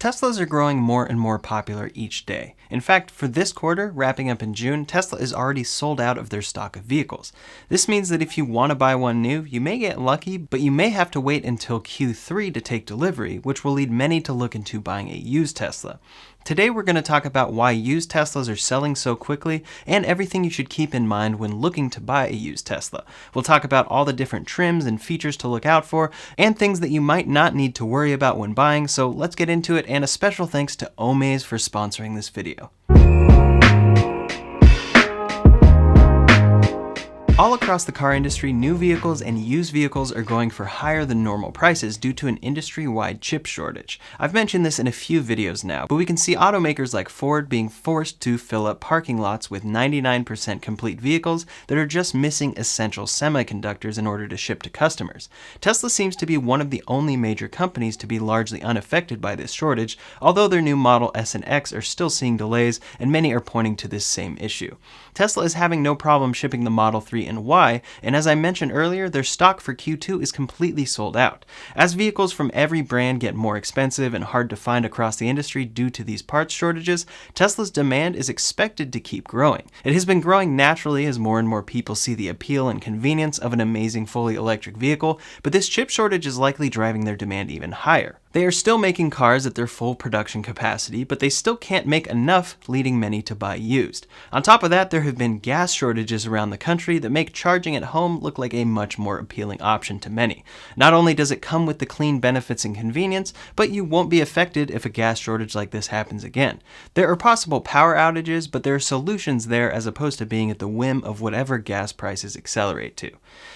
Teslas are growing more and more popular each day. In fact, for this quarter, wrapping up in June, Tesla is already sold out of their stock of vehicles. This means that if you want to buy one new, you may get lucky, but you may have to wait until Q3 to take delivery, which will lead many to look into buying a used Tesla. Today we're going to talk about why used Teslas are selling so quickly and everything you should keep in mind when looking to buy a used Tesla. We'll talk about all the different trims and features to look out for and things that you might not need to worry about when buying, so let's get into it, and a special thanks to Omaze for sponsoring this video. All across the car industry, new vehicles and used vehicles are going for higher than normal prices due to an industry-wide chip shortage. I've mentioned this in a few videos now, but we can see automakers like Ford being forced to fill up parking lots with 99% complete vehicles that are just missing essential semiconductors in order to ship to customers. Tesla seems to be one of the only major companies to be largely unaffected by this shortage, although their new Model S and X are still seeing delays, and many are pointing to this same issue. Tesla is having no problem shipping the Model 3 and Y, and as I mentioned earlier, their stock for Q2 is completely sold out. As vehicles from every brand get more expensive and hard to find across the industry due to these parts shortages, Tesla's demand is expected to keep growing. It has been growing naturally as more and more people see the appeal and convenience of an amazing fully electric vehicle, but this chip shortage is likely driving their demand even higher. They are still making cars at their full production capacity, but they still can't make enough, leading many to buy used. On top of that, there have been gas shortages around the country that make charging at home look like a much more appealing option to many. Not only does it come with the clean benefits and convenience, but you won't be affected if a gas shortage like this happens again. There are possible power outages, but there are solutions there as opposed to being at the whim of whatever gas prices accelerate to.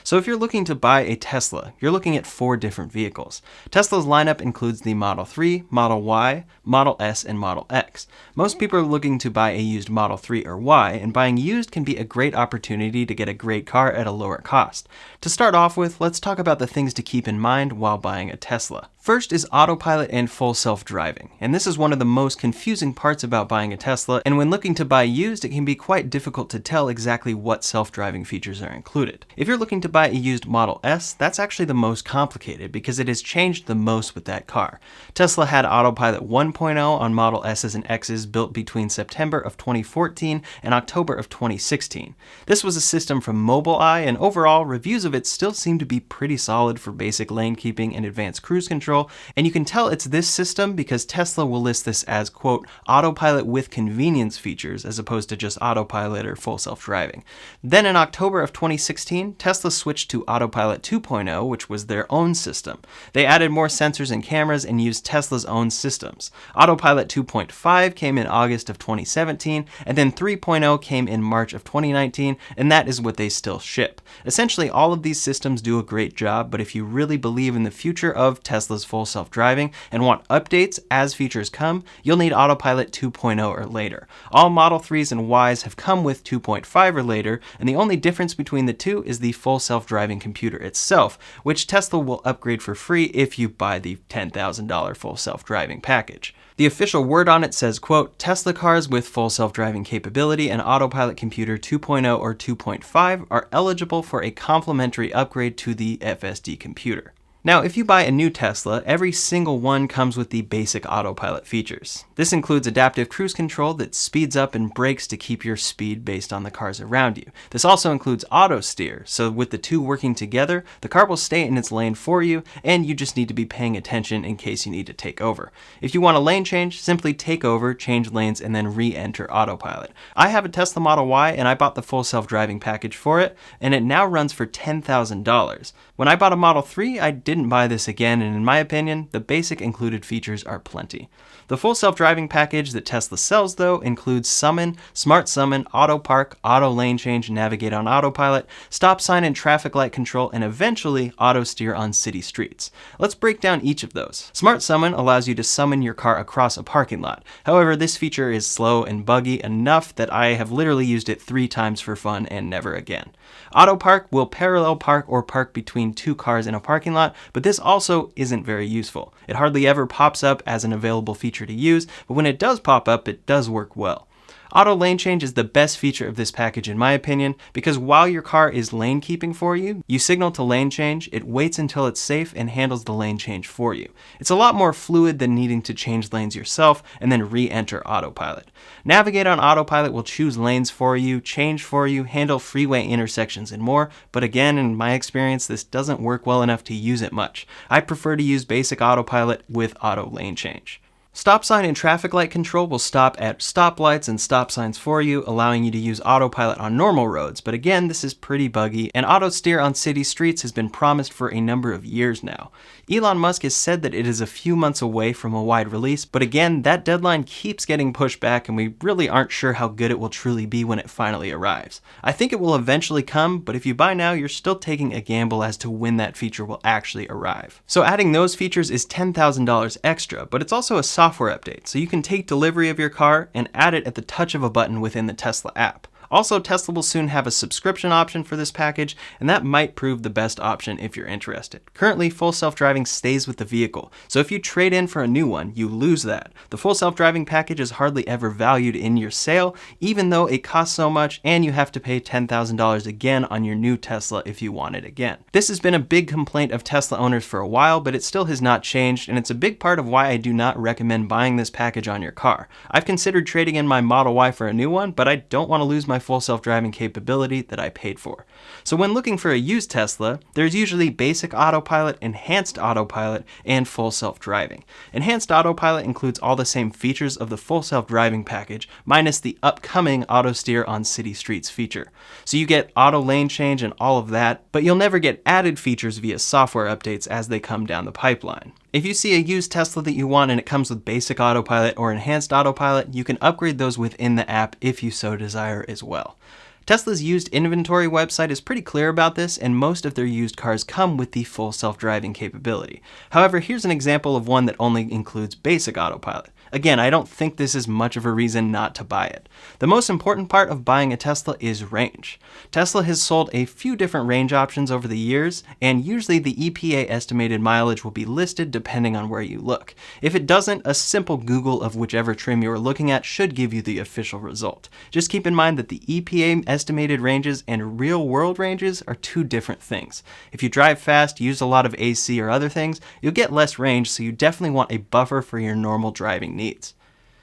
So if you're looking to buy a Tesla, you're looking at 4 different vehicles. Tesla's lineup includes the Model 3, Model Y, Model S, and Model X. Most people are looking to buy a used Model 3 or Y, and buying used can be a great opportunity to get a great car at a lower cost. To start off with, let's talk about the things to keep in mind while buying a Tesla. First is autopilot and full self-driving, and this is one of the most confusing parts about buying a Tesla, and when looking to buy used, it can be quite difficult to tell exactly what self-driving features are included. If you're looking to buy a used Model S, that's actually the most complicated because it has changed the most with that car. Tesla had Autopilot 1.0 on Model S's and X's built between September of 2014 and October of 2016. This was a system from Mobileye, and overall, reviews of it still seem to be pretty solid for basic lane keeping and advanced cruise control, and you can tell it's this system because Tesla will list this as, quote, autopilot with convenience features as opposed to just autopilot or full self-driving. Then in October of 2016, Tesla switched to Autopilot 2.0, which was their own system. They added more sensors and cameras and used Tesla's own systems. Autopilot 2.5 came in August of 2017, and then 3.0 came in March of 2019, and that is what they still ship. Essentially, all of these systems do a great job, but if you really believe in the future of Tesla's full self-driving and want updates as features come, you'll need Autopilot 2.0 or later. All Model 3s and Ys have come with 2.5 or later, and the only difference between the two is the full self-driving computer itself, which Tesla will upgrade for free if you buy the $10,000 full self-driving package. The official word on it says, quote, Tesla cars with full self-driving capability and Autopilot Computer 2.0 or 2.5 are eligible for a complimentary upgrade to the FSD computer. Now, if you buy a new Tesla, every single one comes with the basic autopilot features. This includes adaptive cruise control that speeds up and brakes to keep your speed based on the cars around you. This also includes auto steer, so with the two working together, the car will stay in its lane for you, and you just need to be paying attention in case you need to take over. If you want a lane change, simply take over, change lanes, and then re-enter autopilot. I have a Tesla Model Y, and I bought the full self-driving package for it, and it now runs for $10,000. When I bought a Model 3, I didn't buy this again, and in my opinion, the basic included features are plenty. The full self-driving package that Tesla sells, though, includes Summon, Smart Summon, Auto Park, Auto Lane Change, Navigate on Autopilot, Stop Sign and Traffic Light Control, and eventually Auto Steer on city streets. Let's break down each of those. Smart Summon allows you to summon your car across a parking lot. However, this feature is slow and buggy enough that I have literally used it 3 times for fun and never again. Auto Park will parallel park or park between 2 cars in a parking lot, but this also isn't very useful. It hardly ever pops up as an available feature to use, but when it does pop up, it does work well. Auto lane change is the best feature of this package in my opinion, because while your car is lane keeping for you, you signal to lane change, it waits until it's safe and handles the lane change for you. It's a lot more fluid than needing to change lanes yourself and then re-enter Autopilot. Navigate on Autopilot will choose lanes for you, change for you, handle freeway intersections and more, but again, in my experience, this doesn't work well enough to use it much. I prefer to use basic Autopilot with auto lane change. Stop sign and traffic light control will stop at stoplights and stop signs for you, allowing you to use Autopilot on normal roads, but again, this is pretty buggy, and auto steer on city streets has been promised for a number of years now. Elon Musk has said that it is a few months away from a wide release, but again, that deadline keeps getting pushed back and we really aren't sure how good it will truly be when it finally arrives. I think it will eventually come, but if you buy now, you're still taking a gamble as to when that feature will actually arrive. So adding those features is $10,000 extra, but it's also a software update, so you can take delivery of your car and add it at the touch of a button within the Tesla app. Also, Tesla will soon have a subscription option for this package, and that might prove the best option if you're interested. Currently, full self-driving stays with the vehicle, so if you trade in for a new one, you lose that. The full self-driving package is hardly ever valued in your sale, even though it costs so much and you have to pay $10,000 again on your new Tesla if you want it again. This has been a big complaint of Tesla owners for a while, but it still has not changed, and it's a big part of why I do not recommend buying this package on your car. I've considered trading in my Model Y for a new one, but I don't want to lose my full self-driving capability that I paid for. So when looking for a used Tesla, there's usually basic Autopilot, enhanced Autopilot, and full self-driving. Enhanced Autopilot includes all the same features of the full self-driving package, minus the upcoming auto steer on city streets feature. So you get auto lane change and all of that, but you'll never get added features via software updates as they come down the pipeline. If you see a used Tesla that you want and it comes with basic Autopilot or enhanced Autopilot, you can upgrade those within the app if you so desire as well. Tesla's used inventory website is pretty clear about this, and most of their used cars come with the full self-driving capability. However, here's an example of one that only includes basic Autopilot. Again, I don't think this is much of a reason not to buy it. The most important part of buying a Tesla is range. Tesla has sold a few different range options over the years, and usually the EPA estimated mileage will be listed depending on where you look. If it doesn't, a simple Google of whichever trim you are looking at should give you the official result. Just keep in mind that the EPA estimated ranges and real-world ranges are two different things. If you drive fast, use a lot of AC or other things, you'll get less range, so you definitely want a buffer for your normal driving needs.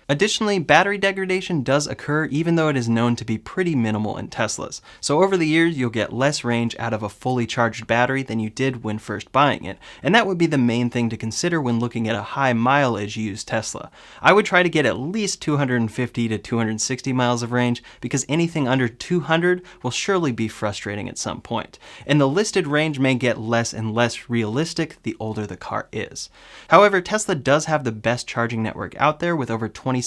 Additionally, battery degradation does occur even though it is known to be pretty minimal in Teslas. So over the years, you'll get less range out of a fully charged battery than you did when first buying it. And that would be the main thing to consider when looking at a high mileage used Tesla. I would try to get at least 250 to 260 miles of range, because anything under 200 will surely be frustrating at some point. And the listed range may get less and less realistic the older the car is. However, Tesla does have the best charging network out there with over 2,700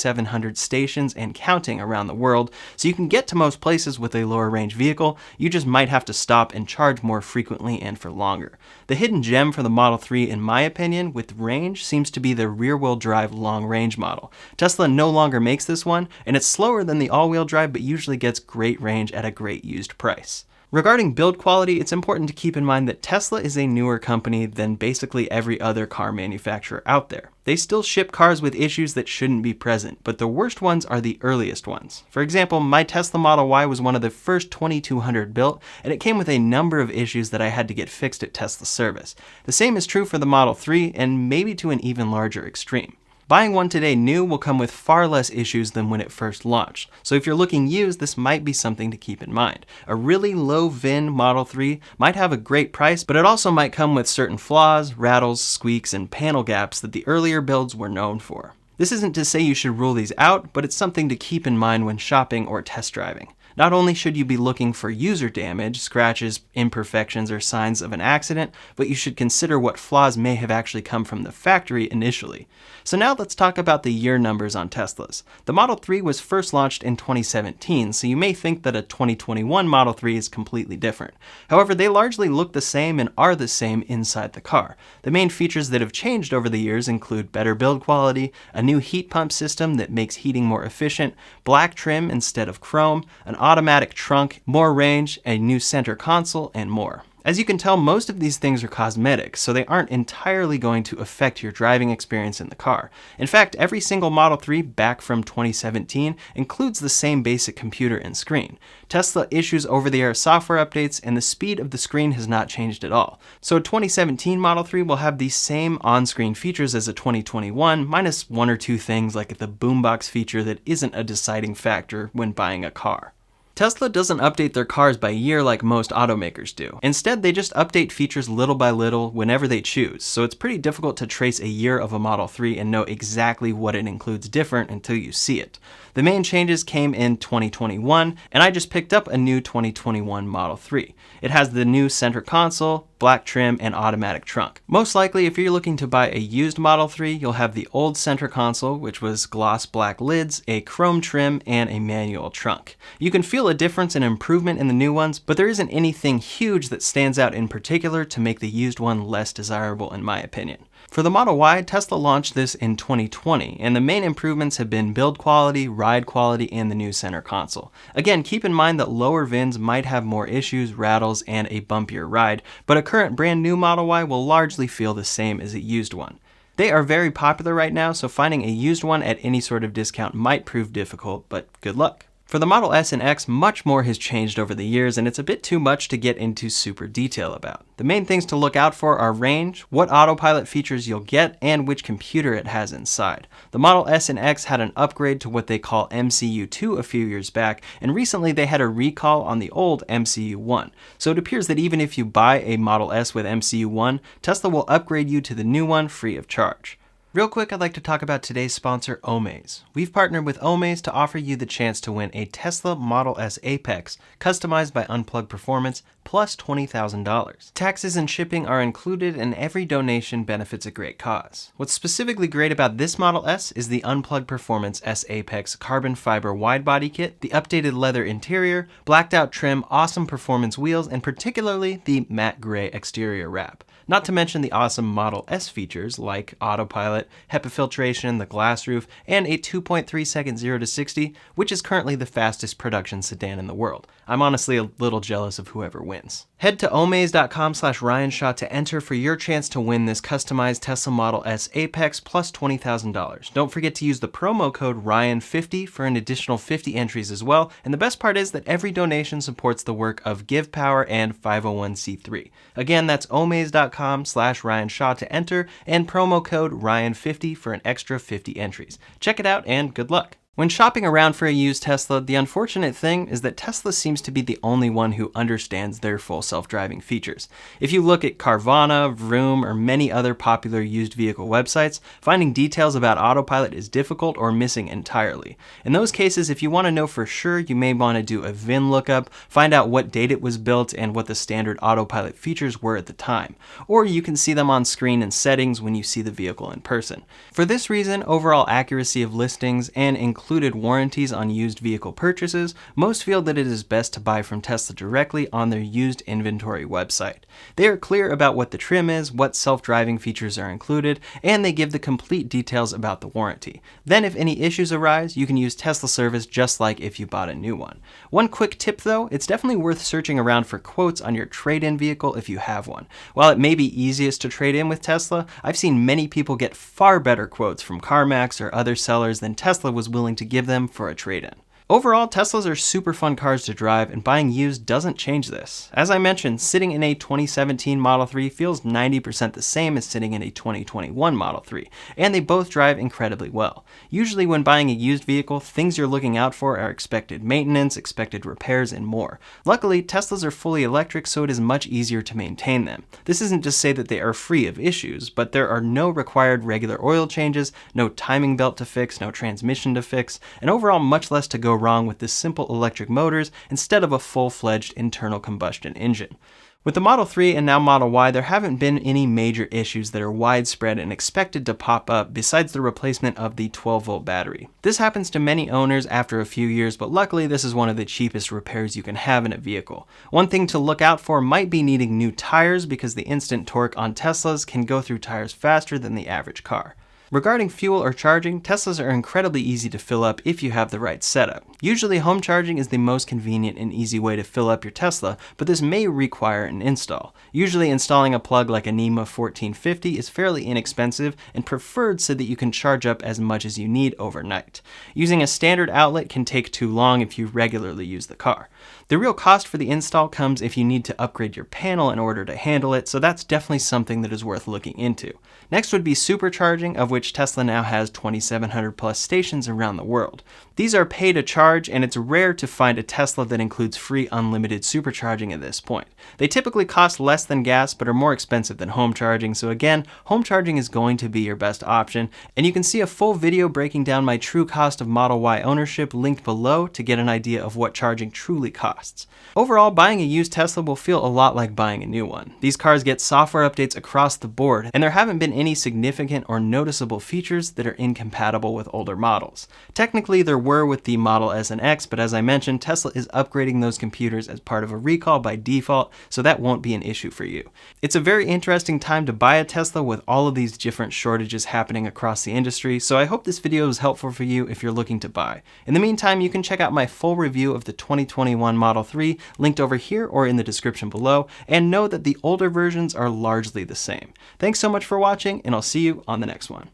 stations and counting around the world, so you can get to most places with a lower range vehicle. You just might have to stop and charge more frequently and for longer. The hidden gem for the Model 3, in my opinion, with range seems to be the rear-wheel drive long-range model. Tesla no longer makes this one, and it's slower than the all-wheel drive, but usually gets great range at a great used price. Regarding build quality, it's important to keep in mind that Tesla is a newer company than basically every other car manufacturer out there. They still ship cars with issues that shouldn't be present, but the worst ones are the earliest ones. For example, my Tesla Model Y was one of the first 2200 built, and it came with a number of issues that I had to get fixed at Tesla service. The same is true for the Model 3, and maybe to an even larger extreme. Buying one today new will come with far less issues than when it first launched, so if you're looking used, this might be something to keep in mind. A really low VIN Model 3 might have a great price, but it also might come with certain flaws, rattles, squeaks, and panel gaps that the earlier builds were known for. This isn't to say you should rule these out, but it's something to keep in mind when shopping or test driving. Not only should you be looking for user damage, scratches, imperfections, or signs of an accident, but you should consider what flaws may have actually come from the factory initially. So now let's talk about the year numbers on Teslas. The Model 3 was first launched in 2017, so you may think that a 2021 Model 3 is completely different. However, they largely look the same and are the same inside the car. The main features that have changed over the years include better build quality, a new heat pump system that makes heating more efficient, black trim instead of chrome, an automatic trunk, more range, a new center console, and more. As you can tell, most of these things are cosmetic, so they aren't entirely going to affect your driving experience in the car. In fact, every single Model 3 back from 2017 includes the same basic computer and screen. Tesla issues over-the-air software updates, and the speed of the screen has not changed at all. So a 2017 Model 3 will have the same on-screen features as a 2021, minus one or two things like the boombox feature that isn't a deciding factor when buying a car. Tesla doesn't update their cars by year like most automakers do. Instead, they just update features little by little whenever they choose, so it's pretty difficult to trace a year of a Model 3 and know exactly what it includes different until you see it. The main changes came in 2021, and I just picked up a new 2021 Model 3. It has the new center console, black trim, and automatic trunk. Most likely, if you're looking to buy a used Model 3, you'll have the old center console, which was gloss black lids, a chrome trim, and a manual trunk. You can feel a difference and improvement in the new ones, but there isn't anything huge that stands out in particular to make the used one less desirable in my opinion. For the Model Y, Tesla launched this in 2020, and the main improvements have been build quality, ride quality, and the new center console. Again, keep in mind that lower VINs might have more issues, rattles, and a bumpier ride, but a current brand new Model Y will largely feel the same as a used one. They are very popular right now, so finding a used one at any sort of discount might prove difficult, but good luck. For the Model S and X, much more has changed over the years, and it's a bit too much to get into super detail about. The main things to look out for are range, what Autopilot features you'll get, and which computer it has inside. The Model S and X had an upgrade to what they call MCU2 a few years back, and recently they had a recall on the old MCU1. So it appears that even if you buy a Model S with MCU1, Tesla will upgrade you to the new one free of charge. Real quick, I'd like to talk about today's sponsor, Omaze. We've partnered with Omaze to offer you the chance to win a Tesla Model S Apex, customized by Unplugged Performance, plus $20,000. Taxes and shipping are included, and every donation benefits a great cause. What's specifically great about this Model S is the Unplugged Performance S Apex carbon fiber widebody kit, the updated leather interior, blacked out trim, awesome performance wheels, and particularly the matte gray exterior wrap. Not to mention the awesome Model S features like Autopilot, HEPA filtration, the glass roof, and a 2.3 second 0 to 60, which is currently the fastest production sedan in the world. I'm honestly a little jealous of whoever wins. Head to omaze.com/RyanShaw to enter for your chance to win this customized Tesla Model S Apex plus $20,000. Don't forget to use the promo code RYAN50 for an additional 50 entries as well, and the best part is that every donation supports the work of Give Power and 501c3. Again, that's omaze.com/RyanShaw to enter, and promo code RYAN50 for an extra 50 entries. Check it out and good luck. When shopping around for a used Tesla, the unfortunate thing is that Tesla seems to be the only one who understands their full self-driving features. If you look at Carvana, Vroom, or many other popular used vehicle websites, finding details about Autopilot is difficult or missing entirely. In those cases, if you want to know for sure, you may want to do a VIN lookup, find out what date it was built and what the standard Autopilot features were at the time. Or you can see them on screen in settings when you see the vehicle in person. For this reason, overall accuracy of listings and included warranties on used vehicle purchases, most feel that it is best to buy from Tesla directly on their used inventory website. They are clear about what the trim is, what self-driving features are included, and they give the complete details about the warranty. Then if any issues arise, you can use Tesla service just like if you bought a new one. One quick tip though, it's definitely worth searching around for quotes on your trade-in vehicle if you have one. While it may be easiest to trade in with Tesla, I've seen many people get far better quotes from CarMax or other sellers than Tesla was willing to give them for a trade-in. Overall, Teslas are super fun cars to drive, and buying used doesn't change this. As I mentioned, sitting in a 2017 Model 3 feels 90% the same as sitting in a 2021 Model 3, and they both drive incredibly well. Usually when buying a used vehicle, things you're looking out for are expected maintenance, expected repairs, and more. Luckily, Teslas are fully electric, so it is much easier to maintain them. This isn't to say that they are free of issues, but there are no required regular oil changes, no timing belt to fix, no transmission to fix, and overall much less to go wrong with the simple electric motors instead of a full-fledged internal combustion engine. With the Model 3 and now Model Y, there haven't been any major issues that are widespread and expected to pop up besides the replacement of the 12-volt battery. This happens to many owners after a few years, but luckily this is one of the cheapest repairs you can have in a vehicle. One thing to look out for might be needing new tires because the instant torque on Teslas can go through tires faster than the average car. Regarding fuel or charging, Teslas are incredibly easy to fill up if you have the right setup. Usually home charging is the most convenient and easy way to fill up your Tesla, but this may require an install. Usually installing a plug like a NEMA 1450 is fairly inexpensive and preferred so that you can charge up as much as you need overnight. Using a standard outlet can take too long if you regularly use the car. The real cost for the install comes if you need to upgrade your panel in order to handle it, so that's definitely something that is worth looking into. Next would be supercharging, of which Tesla now has 2,700 plus stations around the world. These are pay to charge, and it's rare to find a Tesla that includes free unlimited supercharging at this point. They typically cost less than gas, but are more expensive than home charging, so again, home charging is going to be your best option, and you can see a full video breaking down my true cost of Model Y ownership linked below to get an idea of what charging truly costs. Overall, buying a used Tesla will feel a lot like buying a new one. These cars get software updates across the board, and there haven't been any significant or noticeable features that are incompatible with older models. Technically, there were with the Model S and X, but as I mentioned, Tesla is upgrading those computers as part of a recall by default, so that won't be an issue for you. It's a very interesting time to buy a Tesla with all of these different shortages happening across the industry, so I hope this video was helpful for you if you're looking to buy. In the meantime, you can check out my full review of the 2021 Model 3 linked over here or in the description below, and know that the older versions are largely the same. Thanks so much for watching, and I'll see you on the next one.